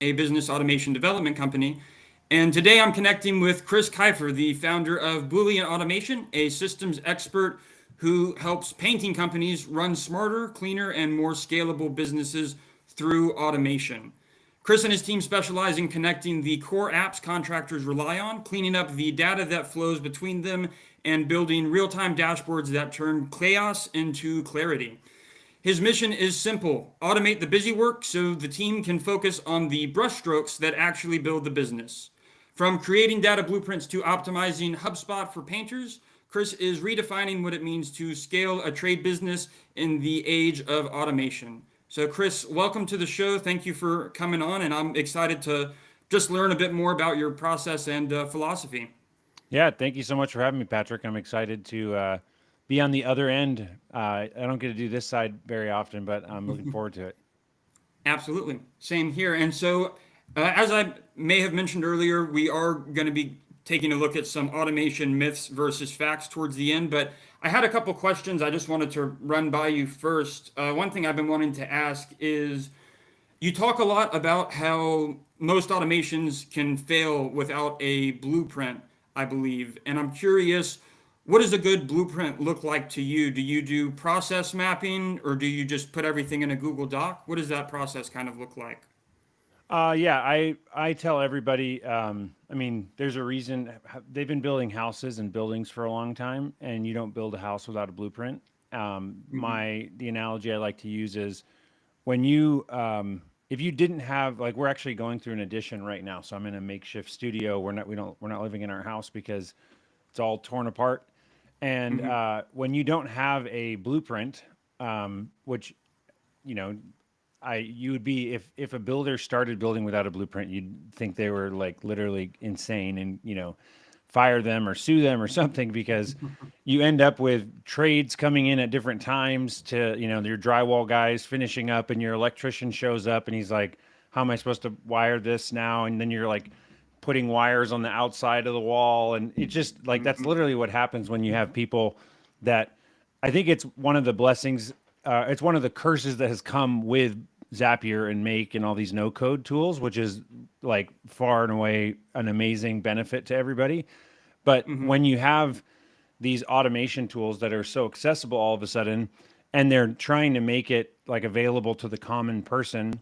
a business automation development company. And today I'm connecting with Chris Kiefer, the founder of Boolean Automation, a systems expert who helps painting companies run smarter, cleaner, and more scalable businesses through automation. Chris and his team specialize in connecting the core apps contractors rely on, cleaning up the data that flows between them, and building real time dashboards that turn chaos into clarity. His mission is simple: automate the busy work so the team can focus on the brushstrokes that actually build the business. From creating data blueprints to optimizing HubSpot for painters, Chris is redefining what it means to scale a trade business in the age of automation. So, Chris, welcome to the show. Thank you for coming on, and I'm excited to just learn a bit more about your process and philosophy. Yeah, thank you so much for having me, Patrick. I'm excited to be on the other end. I don't get to do this side very often, but I'm looking forward to it. Absolutely. Same here. And so, as I may have mentioned earlier, we are going to be taking a look at some automation myths versus facts towards the end. But I had a couple questions I just wanted to run by you first. One thing I've been wanting to ask is, you talk a lot about how most automations can fail without a blueprint, I believe. And I'm curious, what does a good blueprint look like to you? Do you do process mapping or do you just put everything in a Google Doc? What does that process kind of look like? Yeah, I tell everybody. I mean, there's a reason they've been building houses and buildings for a long time, and you don't build a house without a blueprint. Hmm. The analogy I like to use is when you if you didn't have, like, we're actually going through an addition right now, so I'm in a makeshift studio. We're not living in our house because it's all torn apart. And Hmm. when you don't have a blueprint, which you know you would be, if a builder started building without a blueprint, you'd think they were like literally insane, and fire them or sue them or something, because you end up with trades coming in at different times to, your drywall guys finishing up, and your electrician shows up and he's like, how am I supposed to wire this now? And then you're like putting wires on the outside of the wall, and it just, like, that's Hmm. literally what happens when you have people that, I think it's one of the blessings, it's one of the curses that has come with Zapier and Make and all these no code tools, which is like far and away an amazing benefit to everybody. But Hmm. when you have these automation tools that are so accessible all of a sudden, and they're trying to make it like available to the common person,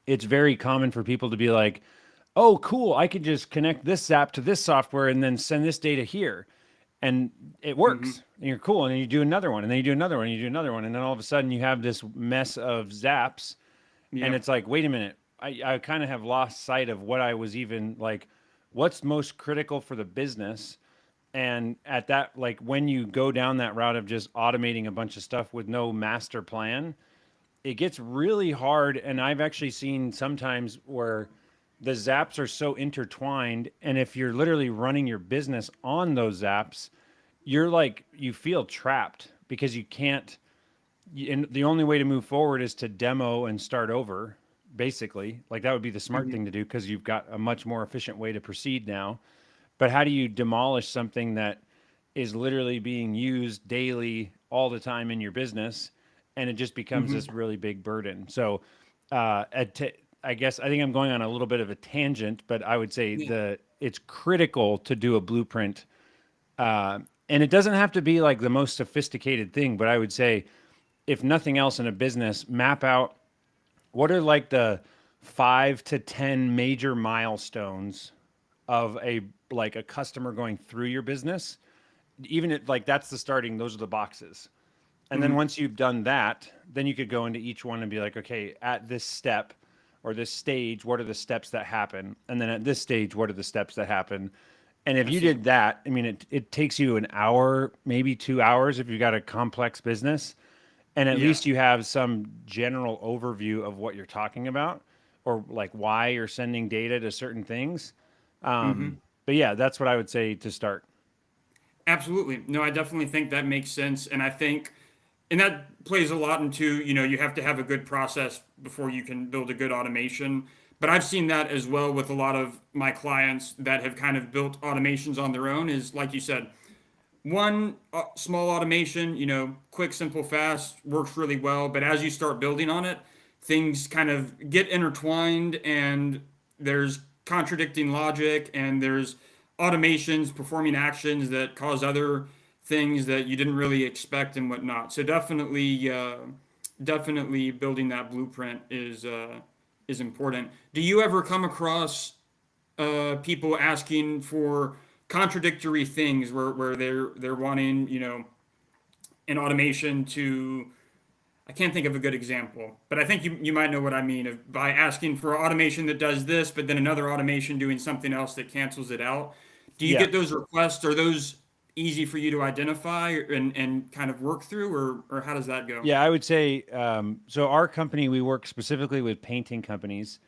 it's very common for people to be like, oh, cool, I could just connect this app to this software and then send this data here. And it works. Hmm. And you're cool. And then you do another one, and then you do another one, and you do another one. And then all of a sudden you have this mess of zaps. And Yeah. it's like, wait a minute, I kind of have lost sight of what I was even like, what's most critical for the business. And at that, like, when you go down that route of just automating a bunch of stuff with no master plan, it gets really hard. And I've actually seen sometimes where the zaps are so intertwined, and if you're literally running your business on those zaps, you're like, you feel trapped because you can't, and the only way to move forward is to demo and start over, basically. Like, that would be the smart Hmm. thing to do, because you've got a much more efficient way to proceed now. But how do you demolish something that is literally being used daily all the time in your business, and it just becomes Hmm. this really big burden? So I guess I think I'm going on a little bit of a tangent, but I would say Yeah. it's critical to do a blueprint, and it doesn't have to be like the most sophisticated thing, but I would say, if nothing else in a business, map out what are like the 5 to 10 major milestones of a customer going through your business. Even if, like, that's the starting, those are the boxes. And then Hmm. once you've done that, then you could go into each one and be like, okay, at this step or this stage, what are the steps that happen? And then at this stage, what are the steps that happen? And if I you see. did that, I mean, it takes you an hour, maybe 2 hours if you've got a complex business. And at Yeah. least you have some general overview of what you're talking about, or like why you're sending data to certain things. Hmm. But yeah, that's what I would say to start. Absolutely. No, I definitely think that makes sense. And I think, and that plays a lot into, you have to have a good process before you can build a good automation. But I've seen that as well with a lot of my clients that have kind of built automations on their own, is like you said, one small automation, quick, simple, fast, works really well. But as you start building on it, things kind of get intertwined and there's contradicting logic and there's automations performing actions that cause other things that you didn't really expect and whatnot. So definitely building that blueprint is important. Do you ever come across people asking for contradictory things where they're wanting, an automation to, I can't think of a good example, but I think you might know what I mean of by asking for automation that does this, but then another automation doing something else that cancels it out. Do you Yeah. get those requests? Are those easy for you to identify and kind of work through, or how does that go? Yeah, I would say so. Our company, we work specifically with painting companies,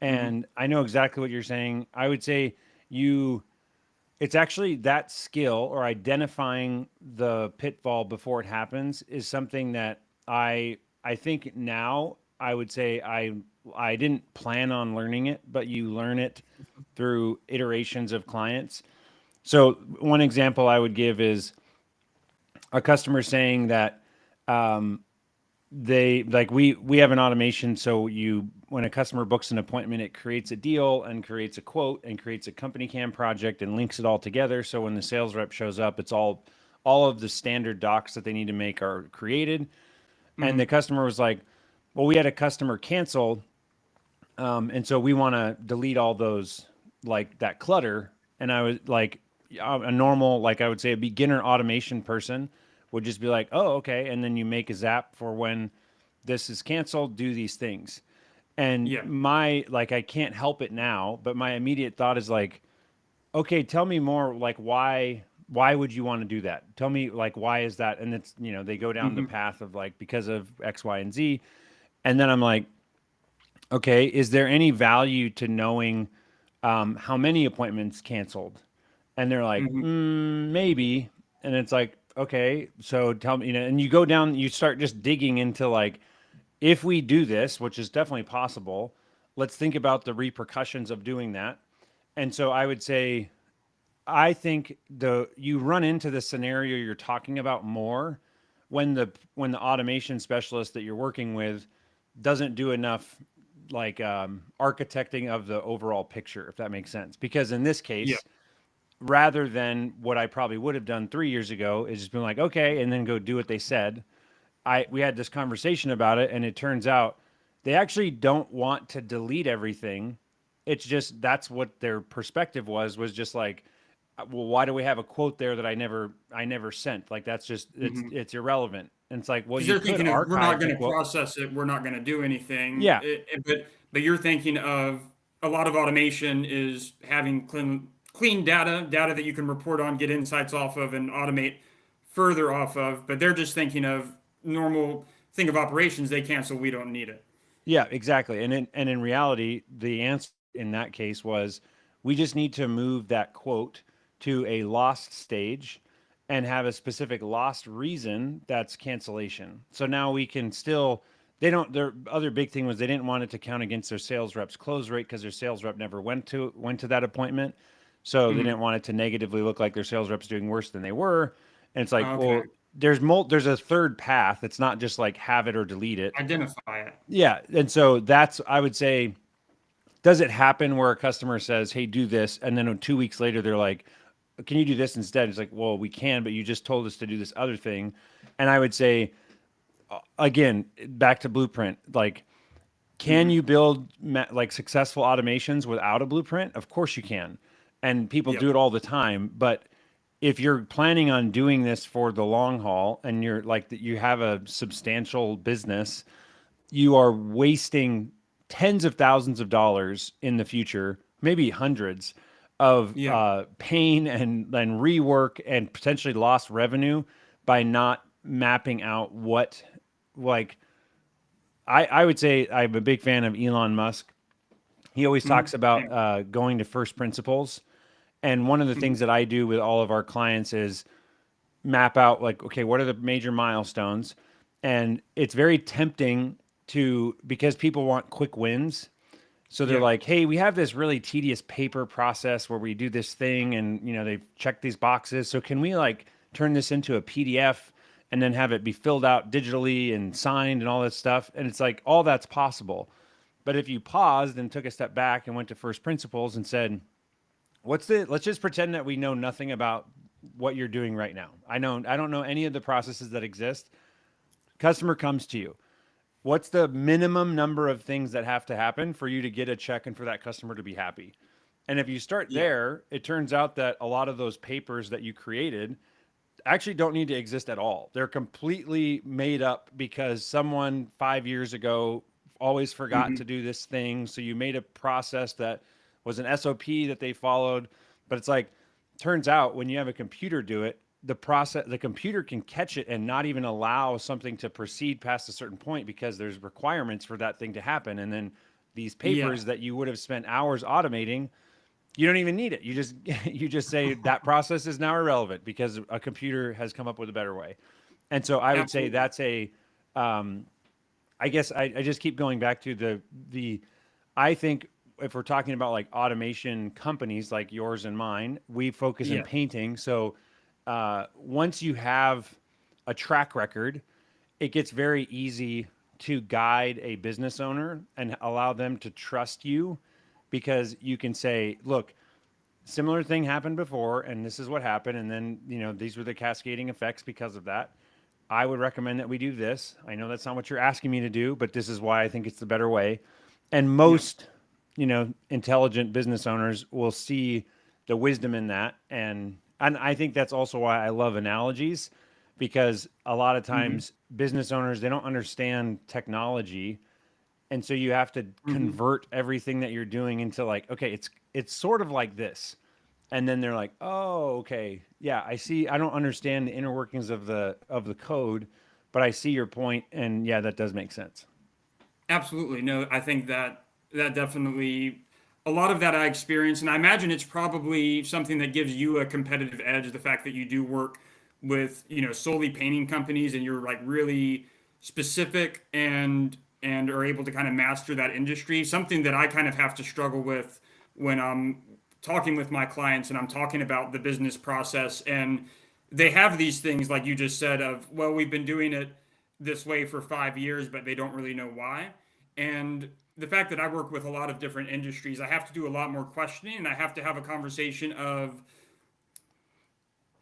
Hmm. and I know exactly what you're saying. I would say you, it's actually that skill or identifying the pitfall before it happens is something that I think now I would say I didn't plan on learning it, but you learn it through iterations of clients. So one example I would give is a customer saying that um, they like we have an automation, so you when a customer books an appointment, it creates a deal and creates a quote and creates a company cam project and links it all together, so when the sales rep shows up, it's all of the standard docs that they need to make are created. And the Hmm. customer was like, well, we had a customer cancel, and so we want to delete all those, like that clutter. And I was like, a normal, like I would say a beginner automation person would just be like, oh, okay. And then you make a zap for when this is canceled, do these things. And Yeah. my, like, I can't help it now, but my immediate thought is like, okay, tell me more, like, why would you want to do that? Tell me, like, why is that? And it's, they go down the Hmm. path of like, because of X, Y, and Z. And then I'm like, okay, is there any value to knowing how many appointments canceled? And they're like, Hmm. maybe. And it's like, okay, so tell me, and you go down, you start just digging into like, if we do this, which is definitely possible, let's think about the repercussions of doing that. And so I would say, I think you run into the scenario you're talking about more when the automation specialist that you're working with doesn't do enough like architecting of the overall picture, if that makes sense. Because in this Yeah. case, rather than what I probably would have done 3 years ago, is just been like, okay, and then go do what they said. We had this conversation about it, and it turns out they actually don't want to delete everything. It's just that's what their perspective was just like, well, why do we have a quote there that I never sent? Like that's just Hmm. it's irrelevant. And it's like, well, Because you they're could thinking of we're not archive the going to quote. process it, we're not going to do anything. Yeah, But you're thinking of a lot of automation is having clean data that you can report on, get insights off of, and automate further off of. But they're just thinking of normal thing of operations. They cancel, we don't need it. yeah, exactly. And in reality, the answer in that case was we just need to move that quote to a lost stage and have a specific lost reason that's cancellation. So now we can still they don't their other big thing was they didn't want it to count against their sales rep's close rate because their sales rep never went to that appointment. So they Hmm. didn't want it to negatively look like their sales rep's doing worse than they were. And it's like, Okay, well, there's a third path. It's not just like have it or delete it. identify it. Yeah, and so that's I would say, does it happen where a customer says, "Hey, do this," and then 2 weeks later they're like, "Can you do this instead?" It's like, "Well, we can, but you just told us to do this other thing." And I would say, again, back to blueprint, like, can Hmm. you build like successful automations without a blueprint? Of course you can, and people Yep. do it all the time. But if you're planning on doing this for the long haul and you're like that, you have a substantial business, you are wasting tens of thousands of dollars in the future, maybe hundreds of Yeah. pain and rework and potentially lost revenue by not mapping out what, like, I would say I'm a big fan of Elon Musk. He always talks Hmm. about going to first principles. And one of the Hmm. things that I do with all of our clients is map out like, okay, what are the major milestones? And it's very tempting to because people want quick wins. So they're Yeah. like, hey, we have this really tedious paper process where we do this thing and they check these boxes. So can we like turn this into a PDF and then have it be filled out digitally and signed and all that stuff. And it's like all that's possible. But if you paused and took a step back and went to first principles and said, let's just pretend that we know nothing about what you're doing right now. I don't know any of the processes that exist. Customer comes to you. What's the minimum number of things that have to happen for you to get a check and for that customer to be happy? And if you start there, it turns out that a lot of those papers that you created actually don't need to exist at all. They're completely made up because someone 5 years ago always forgot to do this thing. So you made a process that was an SOP that they followed. But it's like, turns out when you have a computer do it, the computer can catch it and not even allow something to proceed past a certain point because there's requirements for that thing to happen. And then these papers that you would have spent hours automating, you don't even need it. You just say that process is now irrelevant because a computer has come up with a better way. And so I would say that's I guess I just keep going back to I think if we're talking about like automation companies like yours and mine, we focus in painting. So once you have a track record, it gets very easy to guide a business owner and allow them to trust you, because you can say, look, similar thing happened before, and this is what happened. And then, these were the cascading effects because of that. I would recommend that we do this. I know that's not what you're asking me to do, but this is why I think it's the better way. And most, intelligent business owners will see the wisdom in that. And I think that's also why I love analogies, because a lot of times business owners, they don't understand technology. And so you have to convert everything that you're doing into like, okay, it's sort of like this. And then they're like, oh, okay. Yeah, I see. I don't understand the inner workings of the code, but I see your point. And yeah, that does make sense. Absolutely. No, I think that definitely, a lot of that I experience, and I imagine it's probably something that gives you a competitive edge, the fact that you do work with, solely painting companies, and you're like really specific and are able to kind of master that industry. Something that I kind of have to struggle with when I'm talking with my clients and I'm talking about the business process, and they have these things like you just said of, well, we've been doing it this way for 5 years, but they don't really know why. And the fact that I work with a lot of different industries, I have to do a lot more questioning, and I have to have a conversation of,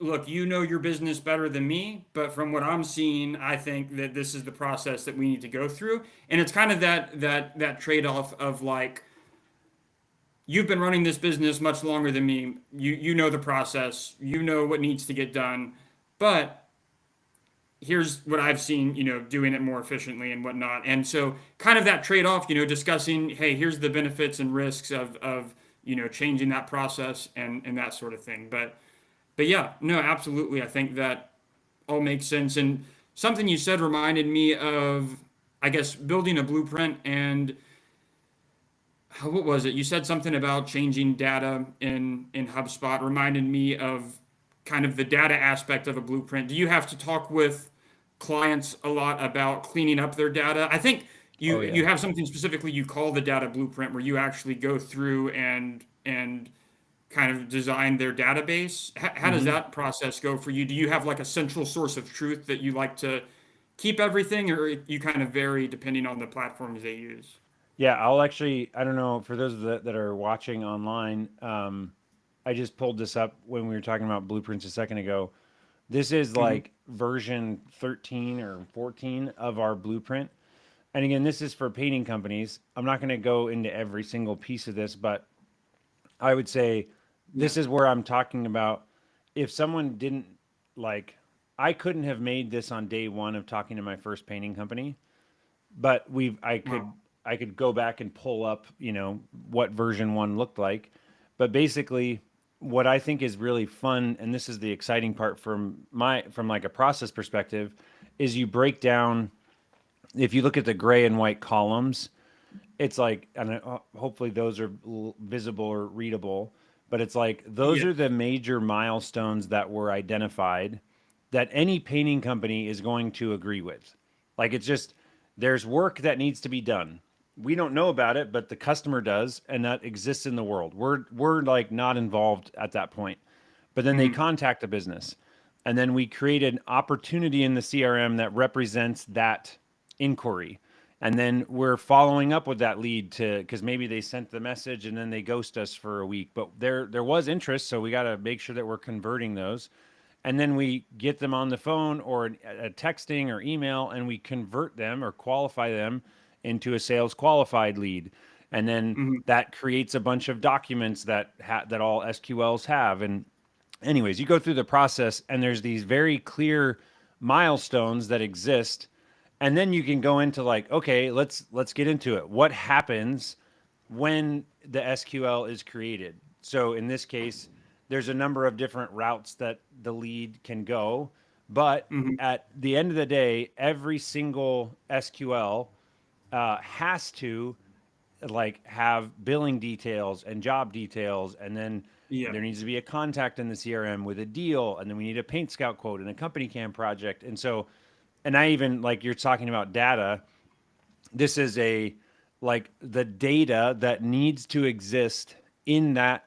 look, you know your business better than me, but from what I'm seeing, I think that this is the process that we need to go through. And it's kind of that trade-off of like, you've been running this business much longer than me. You know the process, you know what needs to get done, but here's what I've seen, doing it more efficiently and whatnot. And so kind of that trade-off, discussing, hey, here's the benefits and risks of changing that process and that sort of thing. But yeah, no, absolutely. I think that all makes sense. And something you said reminded me of, I guess, building a blueprint. And what was it? You said something about changing data in HubSpot, reminded me of kind of the data aspect of a blueprint. Do you have to talk with clients a lot about cleaning up their data? I think you have something specifically you call the data blueprint, where you actually go through and kind of design their database. How does that process go for you? Do you have like a central source of truth that you like to keep everything, or you kind of vary depending on the platforms they use? Yeah, I don't know, for those that are watching online, I just pulled this up when we were talking about blueprints a second ago. This is like version 13 or 14 of our blueprint. And again, this is for painting companies. I'm not going to go into every single piece of this, but I would say this is where I'm talking about, if someone didn't I couldn't have made this on day one of talking to my first painting company, but I could go back and pull up, what version one looked like. But basically, what I think is really fun, and this is the exciting part from like a process perspective, is you break down, if you look at the gray and white columns, it's like, and hopefully those are visible or readable, but it's like, those are the major milestones that were identified that any painting company is going to agree with. Like, it's just, there's work that needs to be done. We don't know about it, but the customer does, and that exists in the world. We're like not involved at that point. But then they contact the business, And then we create an opportunity in the CRM that represents that inquiry. And then we're following up with that lead to, because maybe they sent the message and then they ghost us for a week, but there was interest, so we got to make sure that we're converting those. And then we get them on the phone or a texting or email, and we convert them or qualify them into a sales qualified lead. And then Hmm. that creates a bunch of documents that that all SQLs have. And anyways, you go through the process, and there's these very clear milestones that exist, and then you can go into like, okay, let's get into it. What happens when the SQL is created? So in this case, there's a number of different routes that the lead can go, but Hmm. at the end of the day, every single SQL has to like have billing details and job details, and then Yeah. there needs to be a contact in the CRM with a deal, and then we need a paint scout quote and a company cam project. And so, and I even, like, you're talking about data, this is a, like, the data that needs to exist in that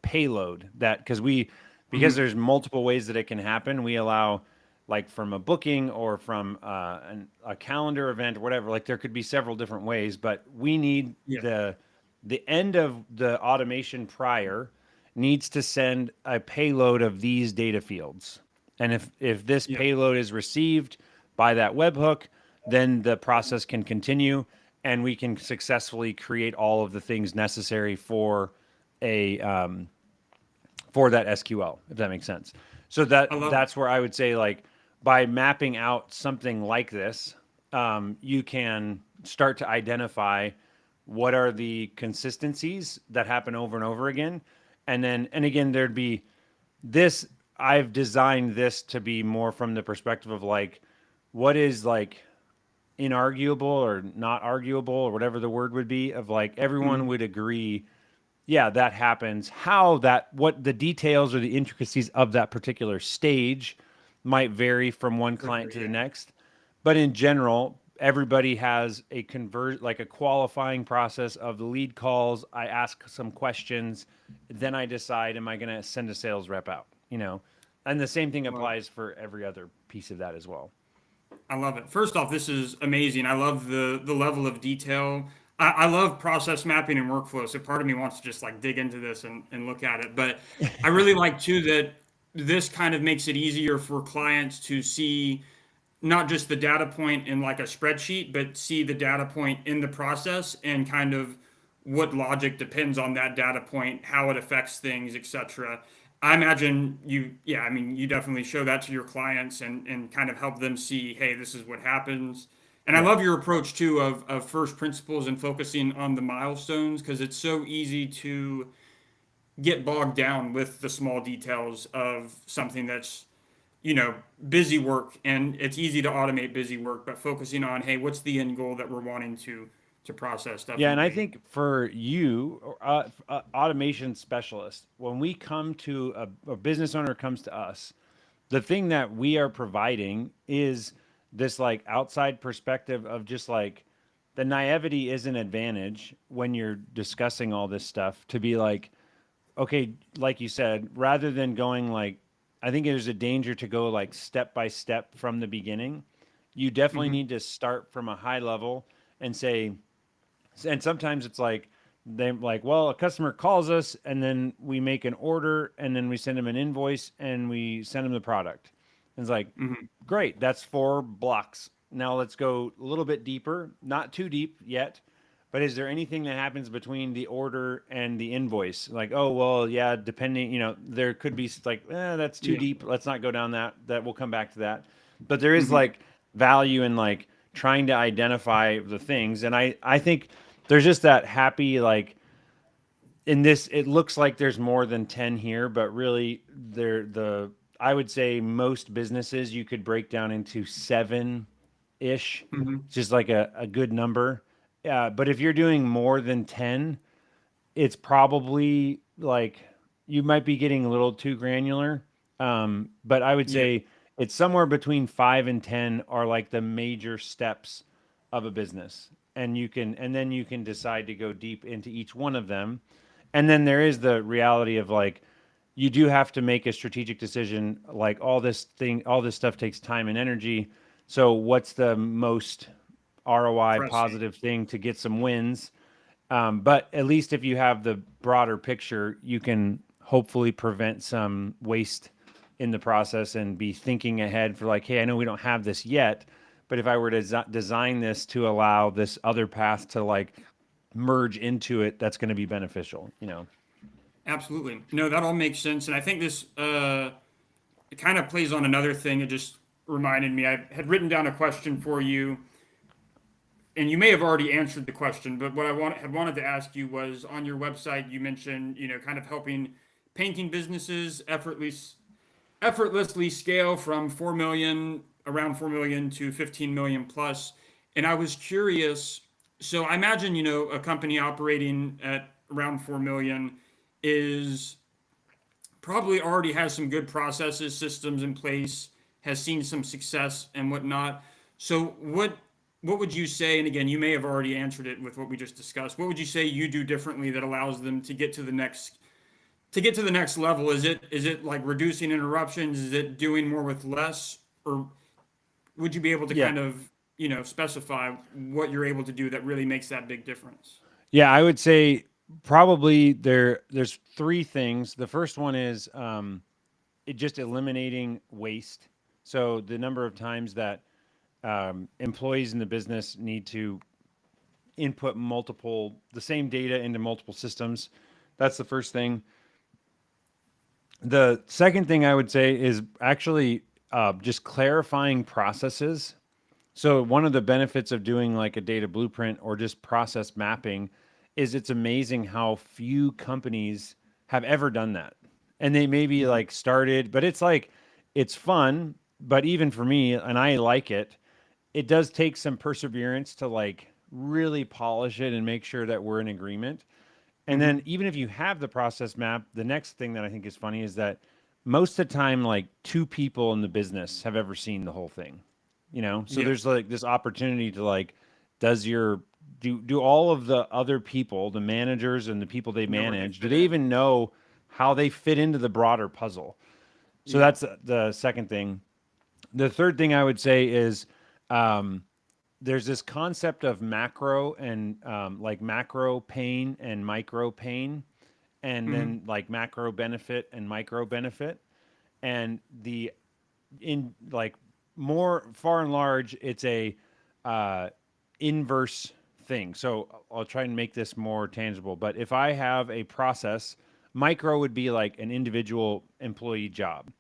payload, that because Hmm. there's multiple ways that it can happen, we allow, like, from a booking or from a calendar event or whatever, like there could be several different ways, but we need Yeah. the end of the automation prior needs to send a payload of these data fields. And if this Yeah. payload is received by that webhook, then the process can continue, and we can successfully create all of the things necessary a for that SQL, if that makes sense. So I love it. that's where I would say, like, by mapping out something like this, you can start to identify what are the consistencies that happen over and over again. And again, there'd be this, I've designed this to be more from the perspective of like, what is like inarguable or not arguable or whatever the word would be, of like everyone Hmm. would agree, yeah, that happens. How that, what the details or the intricacies of that particular stage might vary from one For client sure. to the Yeah. next. But in general, everybody has a like a qualifying process of the lead calls. I ask some questions, then I decide, am I going to send a sales rep out, you know? And the same thing Love applies for every other piece of that as well. I love it. First off, this is amazing. I love the level of detail. I love process mapping and workflow. So part of me wants to just like dig into this and look at it. But I really like too that this kind of makes it easier for clients to see not just the data point in like a spreadsheet, but see the data point in the process and kind of what logic depends on that data point, how it affects things, etc. I imagine you, yeah, I mean, you definitely show that to your clients and kind of help them see, hey, this is what happens. And I Yeah. love your approach too of first principles and focusing on the milestones because it's so easy to get bogged down with the small details of something that's busy work, and it's easy to automate busy work, but focusing on, hey, what's the end goal that we're wanting to process Yeah, and I definitely. think for you, automation specialist, when we come to a business owner comes to us, the thing that we are providing is this like outside perspective of just like the naivety is an advantage when you're discussing all this stuff, to be like, okay, like you said, rather than going like, I think there's a danger to go like step by step from the beginning. You definitely Hmm. need to start from a high level and say, and sometimes it's like, they like, well, a customer calls us and then we make an order and then we send them an invoice and we send them the product. And it's like, Hmm. great, that's 4 blocks. Now let's go a little bit deeper, not too deep yet, but is there anything that happens between the order and the invoice? Like, oh, well, yeah, depending, there could be like, that's too Yeah. deep. Let's not go down that. We'll come back to that. But there is Hmm. like value in like trying to identify the things. And I think there's just that happy, like, in this, it looks like there's more than 10 here, but really I would say most businesses you could break down into 7-ish, Hmm. just like a good number. But if you're doing more than 10, it's probably like you might be getting a little too granular. But I would Yeah. say it's somewhere between 5 and 10 are like the major steps of a business. And then you can decide to go deep into each one of them. And then there is the reality of like, you do have to make a strategic decision. Like all this stuff takes time and energy. So what's the most ROI Pressing. positive thing to get some wins? But at least if you have the broader picture, you can hopefully prevent some waste in the process and be thinking ahead for like, hey, I know we don't have this yet, but if I were to design this to allow this other path to like merge into it, that's going to be beneficial, you know? Absolutely. No, that all makes sense. And I think this it kind of plays on another thing. It just reminded me. I had written down a question for you, and you may have already answered the question, but what had wanted to ask you was on your website, you mentioned, kind of helping painting businesses effortlessly scale from 4 million, around 4 million to 15 million plus. And I was curious, so I imagine, a company operating at around 4 million is probably already has some good processes, systems in place, has seen some success and whatnot. So what would you say? And again, you may have already answered it with what we just discussed. What would you say you do differently that allows them to get to the next level? Is it like reducing interruptions? Is it doing more with less? Or would you be able to Yeah. kind of, specify what you're able to do that really makes that big difference? Yeah, I would say probably there's three things. The first one is it just eliminating waste. So the number of times that employees in the business need to input the same data into multiple systems. That's the first thing. The second thing I would say is actually just clarifying processes. So one of the benefits of doing like a data blueprint or just process mapping is it's amazing how few companies have ever done that. And they maybe Mhm. like started, but it's like it's fun, but even for me, and I like it, it does take some perseverance to like really polish it and make sure that we're in agreement. And then Mhm. even if you have the process map, the next thing that I think is funny is that most of the time, like two people in the business have ever seen the whole thing, you know? So Yeah. there's like this opportunity to like, does your, do all of the other people, the managers and the people they Know where they manage, do fit they in. even know how they fit into the broader puzzle? So Yeah. that's the second thing. The third thing I would say is, um, there's this concept of macro and like macro pain and micro pain, and Mhm. then like macro benefit and micro benefit. And the in like more far and large, it's a uh, inverse thing. So I'll try and make this more tangible. But if I have a process, micro would be like an individual employee job.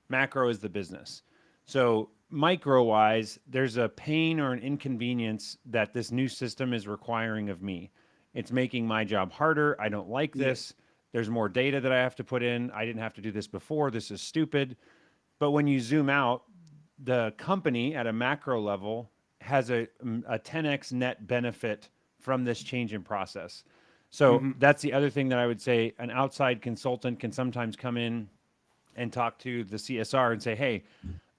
Macro is the business. So micro wise, there's a pain or an inconvenience that this new system is requiring of me. It's making my job harder. I don't like Yeah. this. There's more data that I have to put in. I didn't have to do this before. This is stupid. But when you zoom out, the company at a macro level has a 10x net benefit from this change in process. So Mhm. that's the other thing that I would say an outside consultant can sometimes come in and talk to the CSR and say, hey,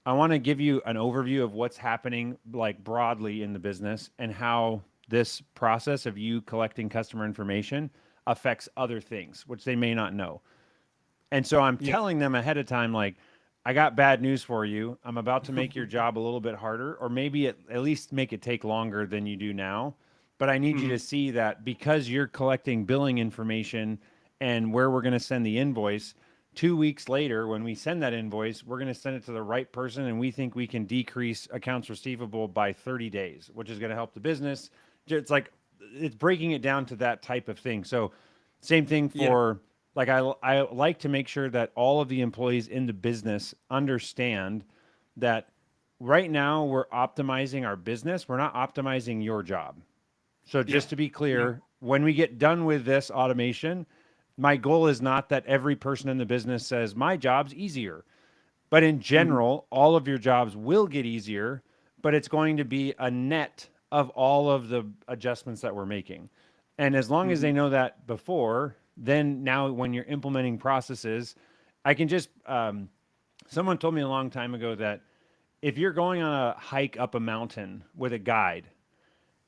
I want to give you an overview of what's happening like broadly in the business and how this process of you collecting customer information affects other things, which they may not know. And so I'm Yeah. telling them ahead of time, like, I got bad news for you. I'm about to make your job a little bit harder, or maybe at least make it take longer than you do now. But I need you to Mhm. see that because you're collecting billing information and where we're going to send the invoice, 2 weeks later, when we send that invoice, we're going to send it to the right person. And we think we can decrease accounts receivable by 30 days, which is going to help the business. It's like, it's breaking it down to that type of thing. So, same thing Yeah. for like I like to make sure that all of the employees in the business understand that right now we're optimizing our business. We're not optimizing your job. So Yeah. just to be No. clear, when we get done with this automation, my goal is not that every person in the business says my job's easier. But in Mhm. general, all of your jobs will get easier, but it's going to be a net of all of the adjustments that we're making. And as long as Mhm. they know that before, then now when you're implementing processes, I can just, someone told me a long time ago that if you're going on a hike up a mountain with a guide,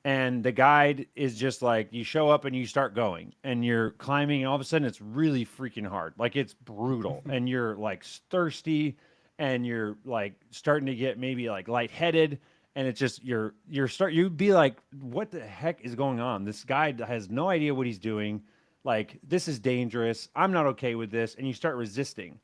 And the guide is just like you show up and you start going and you're climbing, and all of a sudden it's really freaking hard. Like it's brutal, and you're like thirsty, and you're like starting to get maybe like lightheaded, and it's just you'd be like, what the heck is going on? This guy has no idea what he's doing. Like, this is dangerous. I'm not okay with this. And you start resisting. Yeah.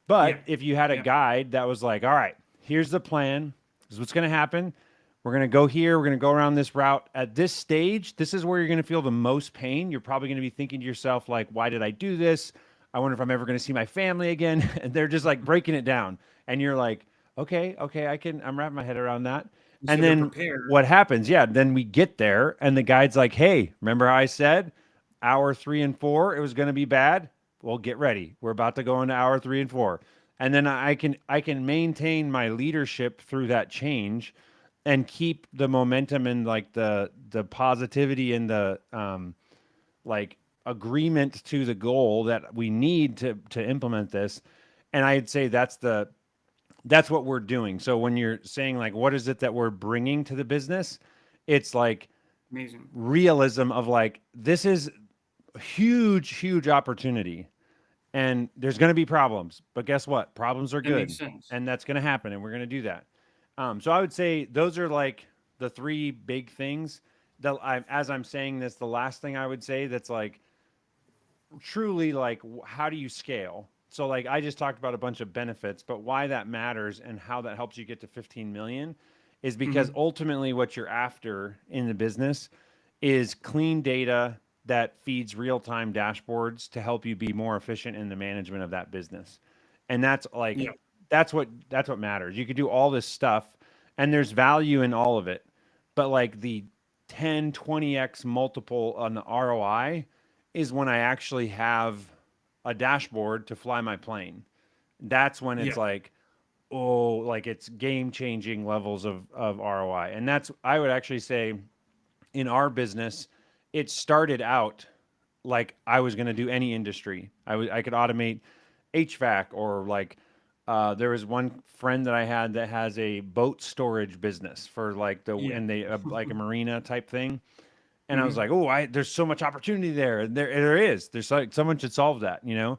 But if you had a Yeah. guide that was like, all right, here's the plan. This is what's going to happen. We're going to go here. We're going to go around this route. At this stage, this is where you're going to feel the most pain. You're probably going to be thinking to yourself, like, why did I do this? I wonder if I'm ever going to see my family again. And they're just like breaking it down. And you're like, okay, I'm wrapping my head around that. So And they're then prepared. what happens? Yeah, then we get there and the guide's like, hey, remember how I said hour 3 and 4, it was going to be bad? Well, get ready. We're about to go into hour 3 and 4. And then I can maintain my leadership through that change and keep the momentum and like the positivity and the like agreement to the goal that we need to implement this. And I'd say that's what we're doing. So when you're saying like what is it that we're bringing to the business, it's like Amazing. realism of like this is a huge opportunity, and there's going to be problems, but guess what, problems are That good, makes sense. and that's going to happen, and we're going to do that. So I would say those are like the three big things that as I'm saying this, the last thing I would say that's like truly like how do you scale. So like I just talked about a bunch of benefits, but why that matters and how that helps you get to 15 million is because Hmm. ultimately what you're after in the business is clean data that feeds real-time dashboards to help you be more efficient in the management of that business. And that's like Yeah. that's what matters. You could do all this stuff and there's value in all of it. But like the 10, 20x multiple on the ROI is when I actually have a dashboard to fly my plane. That's when it's Yeah. like, oh, like it's game changing levels of ROI. And that's, I would actually say, in our business, it started out like I was going to do any industry. I could automate HVAC or like there was one friend that I had that has a boat storage business for like Yeah. and they like a marina type thing. And I was Hmm. like, oh, there's so much opportunity there. There is. There's like someone should solve that, you know.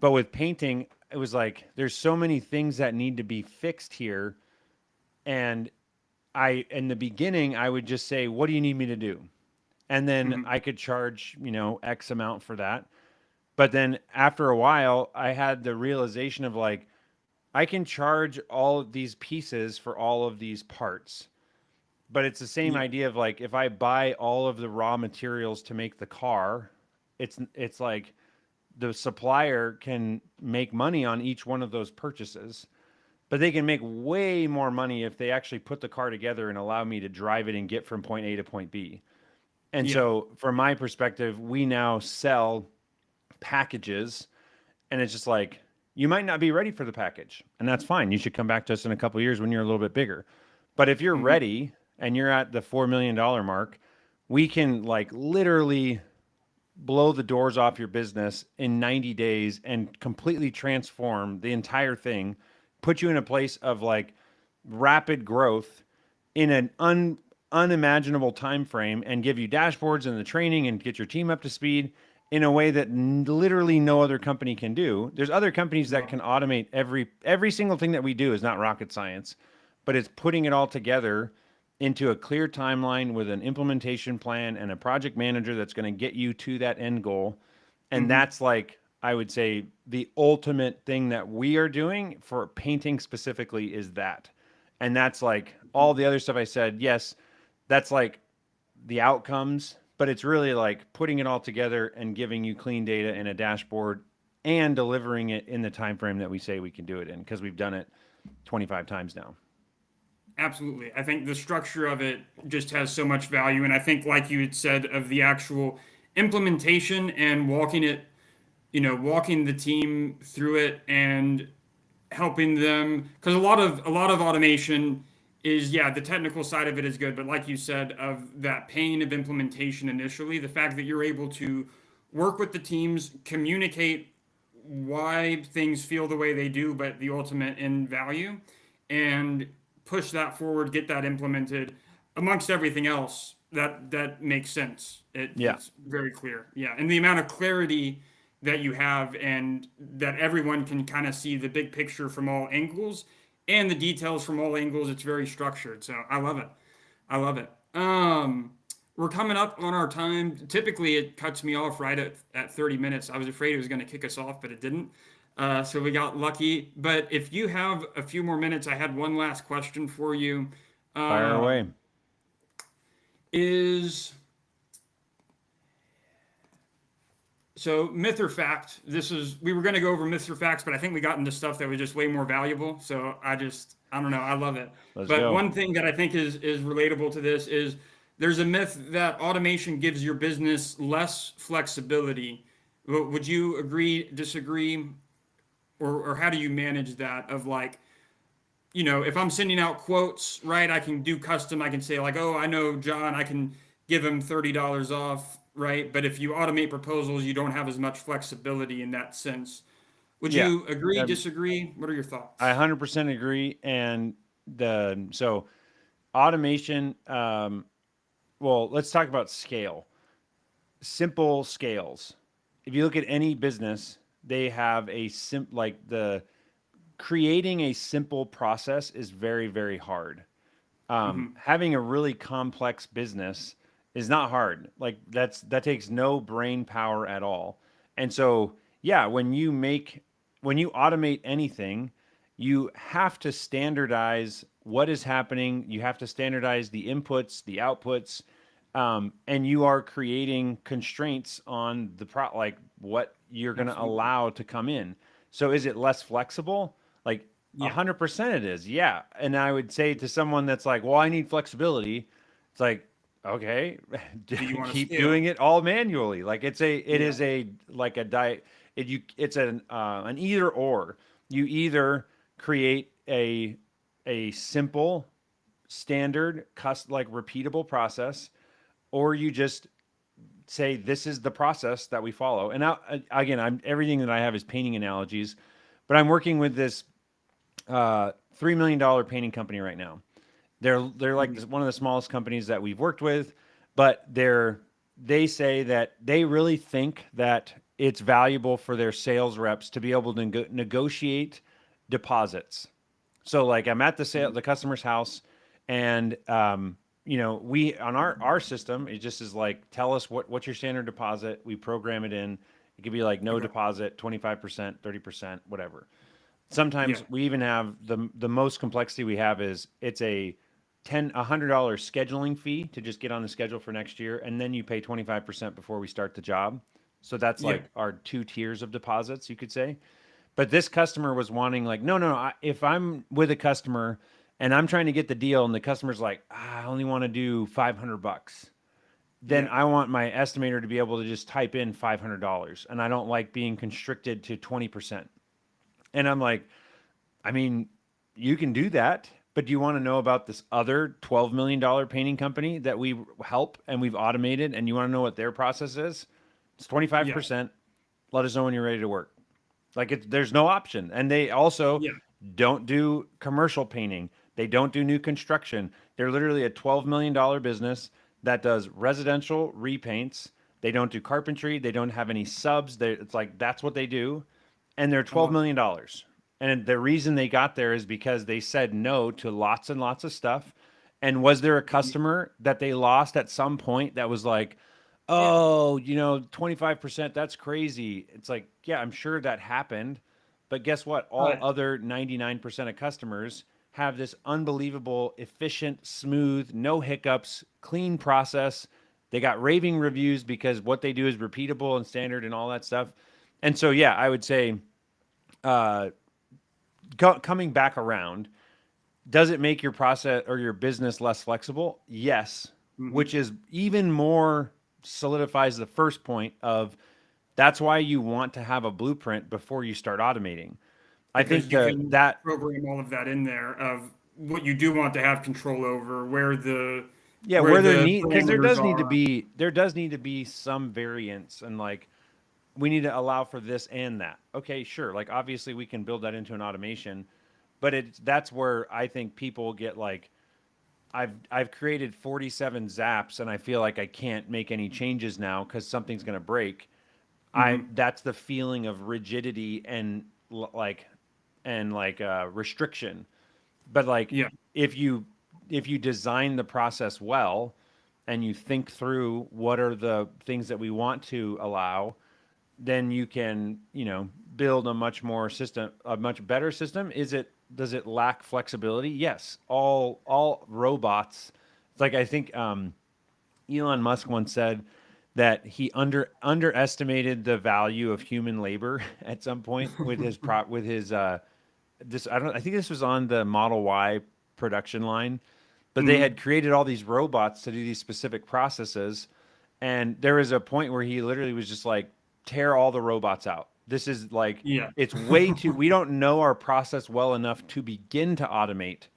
But with painting, it was like there's so many things that need to be fixed here. And in the beginning, I would just say, what do you need me to do? And then Hmm. I could charge, X amount for that. But then after a while, I had the realization of like, I can charge all of these pieces for all of these parts. But it's the same Yeah. idea of like if I buy all of the raw materials to make the car, it's like the supplier can make money on each one of those purchases, but they can make way more money if they actually put the car together and allow me to drive it and get from point A to point B. And Yeah. so from my perspective, we now sell packages, and it's just like you might not be ready for the package, and that's fine. You should come back to us in a couple of years when you're a little bit bigger. But if you're Hmm. ready and you're at the $4 million mark, we can like literally blow the doors off your business in 90 days and completely transform the entire thing, put you in a place of like rapid growth in an unimaginable time frame, and give you dashboards and the training and get your team up to speed in a way that literally no other company can do. There's other companies that Wow. can automate every single thing that we do is not rocket science, but it's putting it all together into a clear timeline with an implementation plan and a project manager that's going to get you to that end goal. And Hmm. that's like, I would say, the ultimate thing that we are doing for painting specifically is that. And that's like all the other stuff I said. Yes, that's like the outcomes, but it's really like putting it all together and giving you clean data in a dashboard and delivering it in the time frame that we say we can do it in, because we've done it 25 times now. Absolutely. I think the structure of it just has so much value. And I think, like you had said, of the actual implementation and walking it, walking the team through it and helping them, because a lot of automation is, yeah, the technical side of it is good, but like you said, of that pain of implementation initially, the fact that you're able to work with the teams, communicate why things feel the way they do, but the ultimate end value, and push that forward, get that implemented amongst everything else. That makes sense. Yeah. It's very clear. Yeah, and the amount of clarity that you have, and that everyone can kind of see the big picture from all angles, and the details from all angles. It's very structured. So I love it. I love it. We're coming up on our time. Typically, it cuts me off right at 30 minutes. I was afraid it was going to kick us off, but it didn't. So we got lucky. But if you have a few more minutes, I had one last question for you. Fire away. Is So myth or fact? We were going to go over myths or facts, but I think we got into stuff that was just way more valuable. So I don't know. I love it. Let's But go. one thing that I think is relatable to this is there's a myth that automation gives your business less flexibility. Would you agree, disagree, or how do you manage that? Of like, if I'm sending out quotes, right, I can do custom. I can say like, oh, I know John, I can give him $30 off, right? But if you automate proposals, you don't have as much flexibility in that sense. Would Yeah. you agree, Um, disagree? What are your I thoughts? 100% agree. And so automation, well, let's talk about scale. Simple scales. If you look at any business, they have like the creating a simple process is very, very hard. Hmm. Having a really complex business is not hard. Like that takes no brain power at all. And so, yeah, when you automate anything, you have to standardize what is happening. You have to standardize the inputs, the outputs, and you are creating constraints on like what you're going to Absolutely. allow to come in. So, is it less flexible? Like Yeah. 100% it is. Yeah. And I would say to someone that's like, well, I need flexibility. It's like, okay, Do you want to keep scale? doing it all manually. Like it Yeah. is like a diet. It's an either or. You either create a simple, standard, like repeatable process, or you just say this is the process that we follow. And now, again, everything that I have is painting analogies, but I'm working with this $3 million painting company right now. They're like Mhm. one of the smallest companies that we've worked with, but they say that they really think that it's valuable for their sales reps to be able to negotiate deposits. So like I'm at the customer's house, and we on our system it just is like tell us what's your standard deposit. We program it in. It could be like no Okay. deposit, 25%, 30%, whatever. Yeah. Sometimes we even have the most complexity we have is it's $100 scheduling fee to just get on the schedule for next year, and then you pay 25% before we start the job. So that's Yeah. like our two tiers of deposits, you could say. But this customer was wanting like, no, no, no. If I'm with a customer and I'm trying to get the deal, and the customer's like, I only want to do $500, then Yeah. I want my estimator to be able to just type in $500, and I don't like being constricted to 20%. And I'm like, I mean, you can do that, but do you want to know about this other $12 million painting company that we help and we've automated, and you want to know what their process is? It's Yeah. 25%. Let us know when you're ready to work. Like there's no option. And they also Yeah. don't do commercial painting. They don't do new construction. They're literally a $12 million business that does residential repaints. They don't do carpentry. They don't have any subs. It's like that's what they do, and they're I $12 love it. million dollars. And the reason they got there is because they said no to lots and lots of stuff. And was there a customer that they lost at some point that was like, Yeah. oh, 25%, that's crazy. It's like, yeah, I'm sure that happened. But guess what? All Uh, other 99% of customers have this unbelievable, efficient, smooth, no hiccups, clean process. They got raving reviews because what they do is repeatable and standard and all that stuff. And so, yeah, I would say uh, coming back around, does it make your process or your business less flexible? Yes, mhm. which is even more solidifies the first point of that's why you want to have a blueprint before you start automating. I Because think you can that program all of that in there of what you do want to have control over, yeah, where where there the need because parameters are. there does need to be some variance, and like we need to allow for this and that. Okay, sure. Like obviously we can build that into an automation, but that's where I think people get like I've created 47 zaps and I feel like I can't make any changes now because something's going to break. Hmm. That's the feeling of rigidity and restriction. But like Yeah. if you design the process well and you think through what are the things that we want to allow, then you can, build a much better system. Does it lack flexibility? Yes. All robots. It's like I think Elon Musk once said that he underestimated the value of human labor at some point with his this I think this was on the Model Y production line, but they had Hmm. created all these robots to do these specific processes, and there was a point where he literally was just like, tear all the robots out. This is like, Yeah. it's way too, we don't know our process well enough to begin to automate.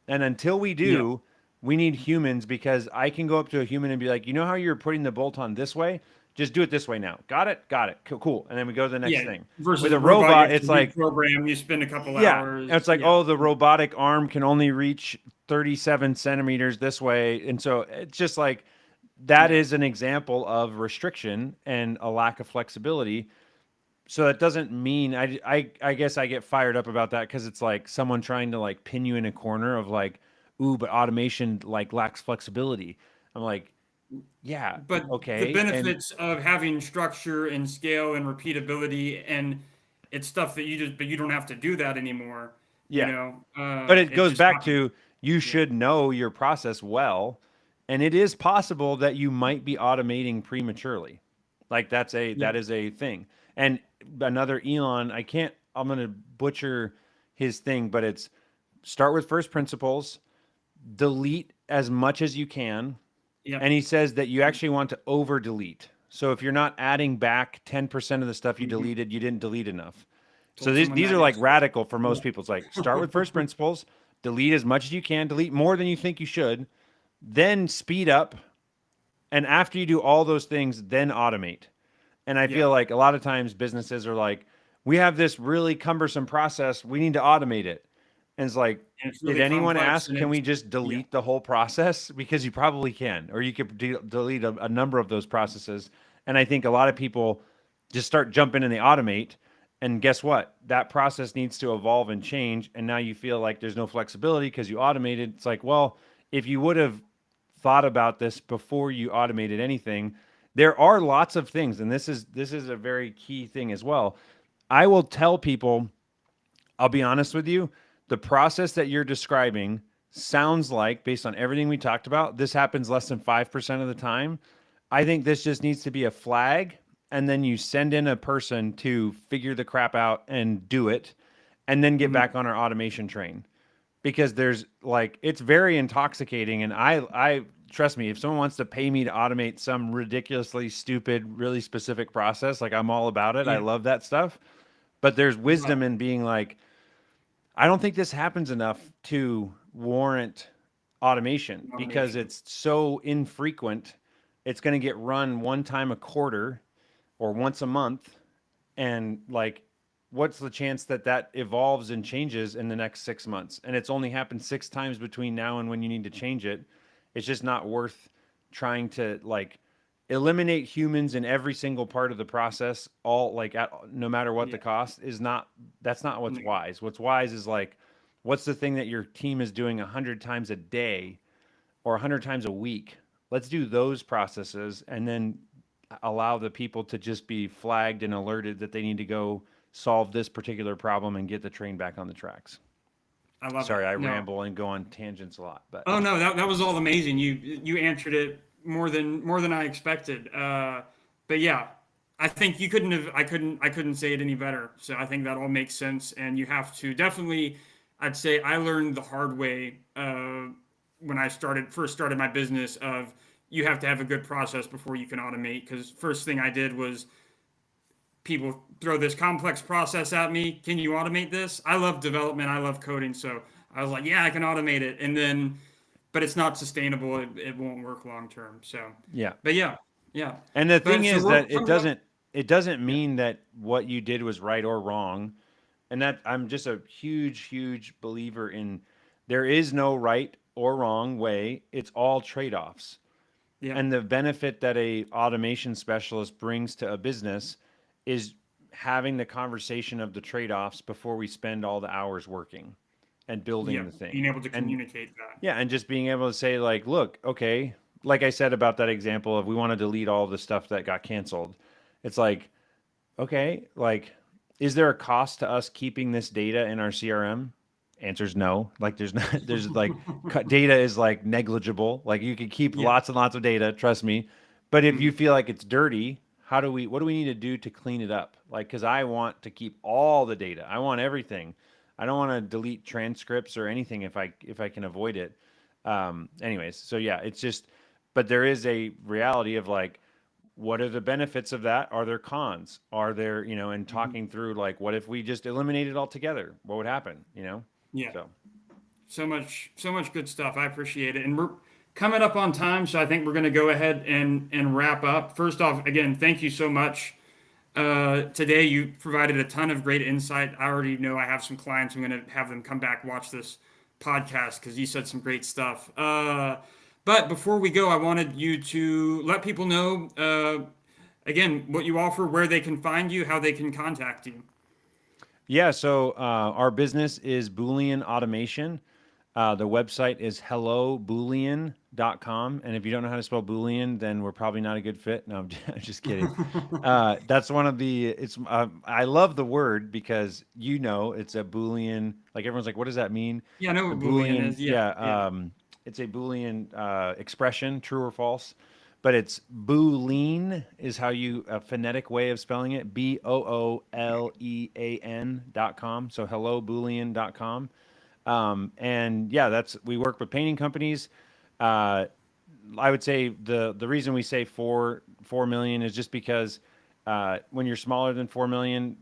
And until we Yeah. do, we need humans, because I can go up to a human and be like, you know how you're putting the bolt on this way? Just do it this way now. Got it? Got it. Cool, cool. And then we go to the next Yeah. thing. Versus With a a robot, you robot, have to it's like, reprogram. You spend a couple yeah. hours. And it's like, Yeah. oh, the robotic arm can only reach 37 centimeters this way. And so it's just like, that Yeah. is an example of restriction and a lack of flexibility. So that doesn't mean I guess I get fired up about that because it's like someone trying to like pin you in a corner of like, ooh, but automation like lacks flexibility. I'm like, yeah, But the okay. And benefits of having structure and scale and repeatability, and it's stuff that but you don't have to do that anymore. yeah, but it It goes just back happens. to, you Yeah. should know your process well, and it is possible that you might be automating prematurely. Like Yeah. that is a thing. And another Elon, I'm going to butcher his thing, but it's start with first principles, delete as much as you can. Yeah. And he says that you actually want to over delete. So if you're not adding back 10% of the stuff you Hmm. deleted, you didn't delete enough. So Told someone these that are like yesterday. radical for most people. It's like start with first principles, delete as much as you can, delete more than you think you should, then speed up. And after you do all those things, then automate. And I Yeah. feel like a lot of times businesses are like, we have this really cumbersome process, we need to automate it. And it's like, And it's did really anyone complex, ask, and can we it's just yeah. delete the whole process? Because you probably can, or you could delete a number of those processes. And I think a lot of people just start jumping in the automate. And guess what? That process needs to evolve and change. And now you feel like there's no flexibility because you automated. It's like, well, if you would have thought about this before you automated anything, there are lots of things. And this is a very key thing as well. I will tell people, I'll be honest with you, the process that you're describing sounds like, based on everything we talked about, this happens less than 5% of the time. I think this just needs to be a flag, and then you send in a person to figure the crap out and do it, and then get Mhm. back on our automation train. Because there's like, it's very intoxicating. And I trust me, if someone wants to pay me to automate some ridiculously stupid, really specific process, like I'm all about it. I Yeah. love that stuff. But there's But wisdom in being like, I don't think this happens enough to warrant automation because automation. it's so infrequent. It's going to get run one time a quarter or once a month. And like, what's the chance that that evolves and changes in the next 6 months? And it's only happened 6 times between now and when you need to change it. It's just not worth trying to like eliminate humans in every single part of the process, all like at no matter what the Yeah. cost is. Not That's not what's No. wise. What's wise is like, what's the thing that your team is doing 100 times a day or 100 times a week? Let's do those processes and then allow the people to just be flagged and alerted that they need to go solve this particular problem and get the train back on the tracks. I love it. Sorry, I No. ramble and go on tangents a lot, but Oh no, that was all amazing. You answered it more than I expected. But yeah, I think you couldn't have. I couldn't say it any better. So I think that all makes sense. And you have to definitely. I'd say I learned the hard way when I first started my business. Of you have to have a good process before you can automate. Because first thing I did was people throw this complex process at me. Can you automate this? I love development. I love coding. So I was like, yeah, I can automate it. And then but it's not sustainable. It won't work long term. So, yeah. but yeah, yeah. And the thing But so is we're that it coming up. doesn't it doesn't Yeah, mean that what you did was right or wrong. And that I'm just a huge believer in, there is no right or wrong way, it's all trade-offs. Yeah. And the benefit that a automation specialist brings to a business is having the conversation of the trade-offs before we spend all the hours working and building Yeah. the Being thing. able to And communicate that. yeah, and just being able to say like, look, okay, like I said about that example of we want to delete all the stuff that got canceled. It's like, okay, like, is there a cost to us keeping this data in our CRM? Answer's no. Like, there's not, there's like, data is like negligible. Like, you could keep Yeah. lots and lots of data, trust me. But if you Mhm. feel like it's dirty, what do we need to do to clean it up? Like, because I want to keep all the data, I want everything. I don't want to delete transcripts or anything if I can avoid it. Anyways, so yeah, it's just, but there is a reality of like, what are the benefits of that? Are there cons? Are there, and Mhm. talking through like, what if we just eliminate it altogether? What would happen? Yeah. So So much good stuff. I appreciate it. And we're coming up on time, so I think we're going to go ahead and wrap up. First off, again, thank you so much. Today you provided a ton of great insight. I already know I have some clients. I'm going to have them come back watch this podcast because you said some great stuff. But before we go, I wanted you to let people know again what you offer, where they can find you, how they can contact you. yeah, so our business is Boolean Automation. The website is helloboolean.com. And if you don't know how to spell Boolean, then we're probably not a good fit. No, I'm just kidding. That's one of I love the word because, it's a Boolean. Like everyone's like, what does that mean? Yeah, I know It's a what Boolean Boolean. is. Yeah, Yeah. yeah. It's a Boolean expression, true or false. But it's Boolean is how a phonetic way of spelling it. BOOLEAN.com. So helloboolean.com. And yeah, we work with painting companies. Uh, I would say the reason we say 4 million is just because when you're smaller than 4 million,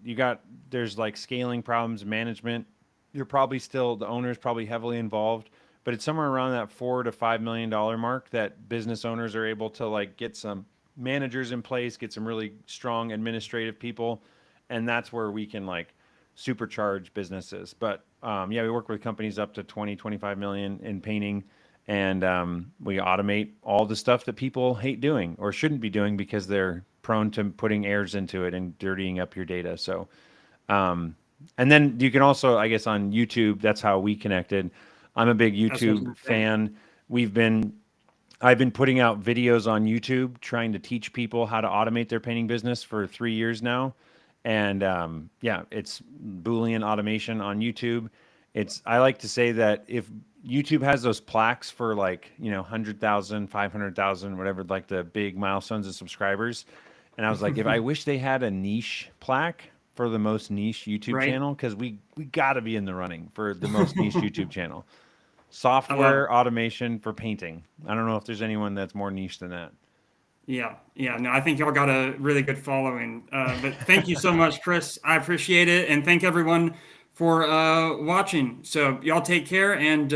there's like scaling problems, management. You're probably still the owner's probably heavily involved, but it's somewhere around that $4 to $5 million mark that business owners are able to like get some managers in place, get some really strong administrative people, and that's where we can like supercharge businesses. But yeah, we work with companies up to 20, 25 million in painting, and we automate all the stuff that people hate doing or shouldn't be doing because they're prone to putting errors into it and dirtying up your data. So, and then you can also, I guess, on YouTube, that's how we connected. I'm a big That's what I was YouTube going to say. fan. We've been I've been putting out videos on YouTube trying to teach people how to automate their painting business for 3 years now. And yeah, it's Boolean automation on YouTube. I like to say that if YouTube has those plaques for like, 100,000, 500,000, whatever, like the big milestones of subscribers. And I was like, if I wish they had a niche plaque for the most niche YouTube Right? channel, because we got to be in the running for the most niche YouTube channel. I love it. Software automation for painting. I don't know if there's anyone that's more niche than that. Yeah, yeah. No, I think y'all got a really good following. But thank you so much, Chris. I appreciate it, and thank everyone for watching. So y'all take care, and